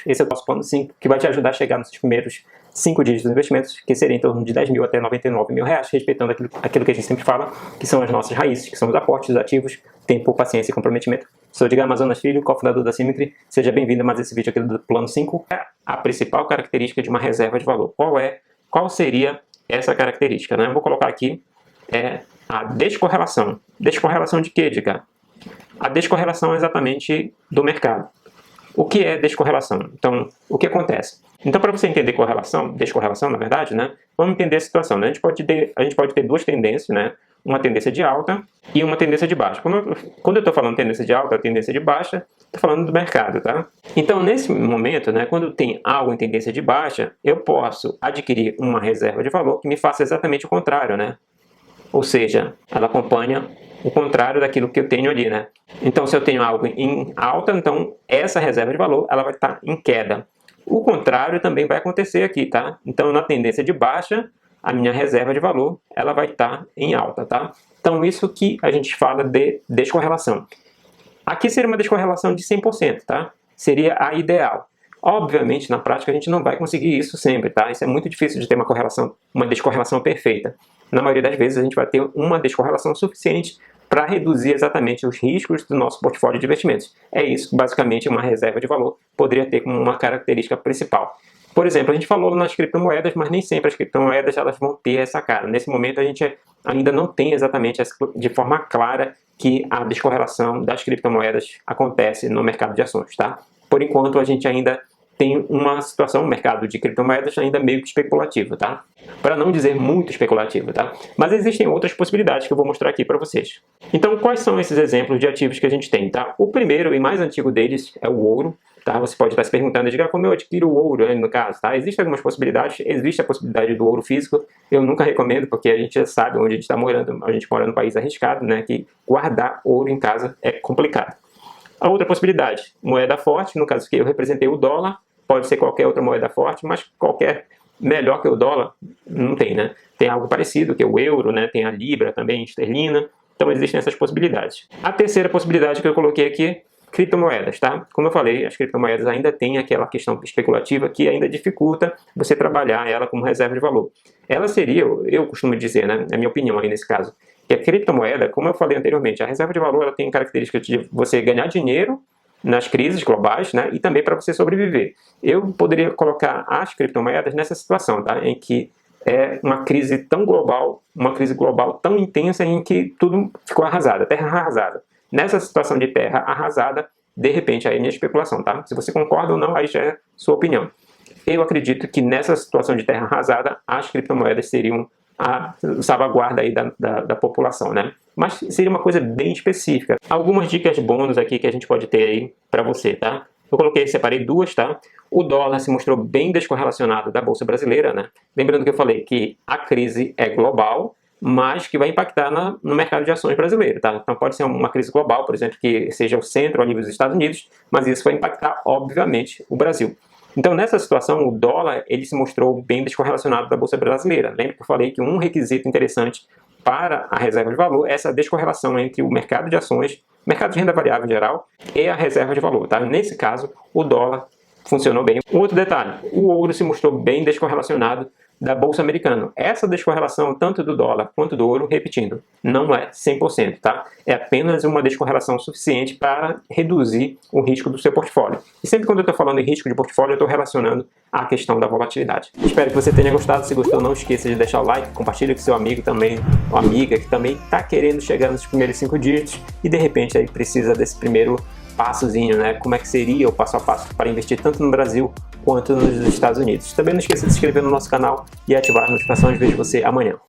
Esse é o nosso plano 5, que vai te ajudar a chegar nos primeiros 5 dígitos dos investimentos, que seria em torno de 10 mil até 99 mil reais, respeitando aquilo que a gente sempre fala, que são as nossas raízes, que são os aportes, os ativos, tempo, paciência e comprometimento. Sou Edgar Amazonas Filho, cofundador da Symmetry. Seja bem-vindo a mais esse vídeo aqui do plano 5. A principal característica de uma reserva de valor. Qual seria essa característica, né? Eu vou colocar aqui a descorrelação. Descorrelação de quê, Edgar? A descorrelação é exatamente do mercado. O que é descorrelação? Então, o que acontece? Então, para você entender descorrelação, na verdade, né? Vamos entender a situação, né? A gente pode ter duas tendências, né? Uma tendência de alta e uma tendência de baixa. Quando eu estou falando tendência de alta, tendência de baixa, estou falando do mercado, tá? Então, nesse momento, né? Quando tem algo em tendência de baixa, eu posso adquirir uma reserva de valor que me faça exatamente o contrário, né? Ou seja, ela acompanha o contrário daquilo que eu tenho ali, né? Então, se eu tenho algo em alta, então essa reserva de valor ela vai estar em queda. O contrário também vai acontecer aqui, tá? Então, na tendência de baixa, a minha reserva de valor ela vai estar em alta, tá? Então, isso que a gente fala de descorrelação. Aqui seria uma descorrelação de 100%, tá? Seria a ideal. Obviamente, na prática, a gente não vai conseguir isso sempre, tá? Isso é muito difícil de ter uma descorrelação perfeita. Na maioria das vezes, a gente vai ter uma descorrelação suficiente para reduzir exatamente os riscos do nosso portfólio de investimentos. É isso que, basicamente, uma reserva de valor poderia ter como uma característica principal. Por exemplo, a gente falou nas criptomoedas, mas nem sempre as criptomoedas elas vão ter essa cara. Nesse momento, a gente ainda não tem exatamente de forma clara que a descorrelação das criptomoedas acontece no mercado de ações, tá? Por enquanto, a gente ainda tem uma situação, um mercado de criptomoedas ainda meio que especulativo, tá? Para não dizer muito especulativo, tá? Mas existem outras possibilidades que eu vou mostrar aqui para vocês. Então, quais são esses exemplos de ativos que a gente tem, tá? O primeiro e mais antigo deles é o ouro, tá? Você pode estar se perguntando, Edgar, como eu adquiro o ouro, né, no caso, tá? Existem algumas possibilidades, existe a possibilidade do ouro físico, eu nunca recomendo, porque a gente já sabe onde a gente está morando, a gente mora num país arriscado, né, que guardar ouro em casa é complicado. A outra possibilidade, moeda forte, no caso que eu representei o dólar, pode ser qualquer outra moeda forte, mas qualquer melhor que o dólar não tem, né? Tem algo parecido, que é o euro, né? Tem a libra também, esterlina, então existem essas possibilidades. A terceira possibilidade que eu coloquei aqui, criptomoedas, tá? Como eu falei, as criptomoedas ainda têm aquela questão especulativa que ainda dificulta você trabalhar ela como reserva de valor. Ela seria, eu costumo dizer, né? É a minha opinião aí nesse caso, que a criptomoeda, como eu falei anteriormente, a reserva de valor ela tem características de você ganhar dinheiro nas crises globais, né, e também para você sobreviver. Eu poderia colocar as criptomoedas nessa situação, tá, em que é uma crise tão global, uma crise global tão intensa em que tudo ficou arrasado, terra arrasada. Nessa situação de terra arrasada, de repente, aí é minha especulação, tá? Se você concorda ou não, aí já é sua opinião. Eu acredito que nessa situação de terra arrasada, as criptomoedas seriam a salvaguarda aí da população, né? Mas seria uma coisa bem específica. Algumas dicas bônus aqui que a gente pode ter aí para você, tá? Eu separei duas, tá? O dólar se mostrou bem descorrelacionado da Bolsa Brasileira, né? Lembrando que eu falei que a crise é global, mas que vai impactar no mercado de ações brasileiro, tá? Então pode ser uma crise global, por exemplo, que seja o centro a nível dos Estados Unidos, mas isso vai impactar, obviamente, o Brasil. Então, nessa situação, o dólar ele se mostrou bem descorrelacionado da Bolsa Brasileira. Lembra que eu falei que um requisito interessante para a reserva de valor é essa descorrelação entre o mercado de ações, mercado de renda variável em geral, e a reserva de valor, tá? Nesse caso, o dólar funcionou bem. Um outro detalhe, o ouro se mostrou bem descorrelacionado da Bolsa Americana. Essa descorrelação, tanto do dólar quanto do ouro, repetindo, não é 100%, tá? É apenas uma descorrelação suficiente para reduzir o risco do seu portfólio. E sempre quando eu estou falando em risco de portfólio, eu estou relacionando à questão da volatilidade. Espero que você tenha gostado. Se gostou, não esqueça de deixar o like, compartilhe com seu amigo também, ou amiga que também está querendo chegar nos primeiros 5 dígitos e de repente aí precisa desse primeiro passozinho, né? Como é que seria o passo a passo para investir tanto no Brasil quanto nos Estados Unidos. Também não esqueça de se inscrever no nosso canal e ativar as notificações. Vejo você amanhã.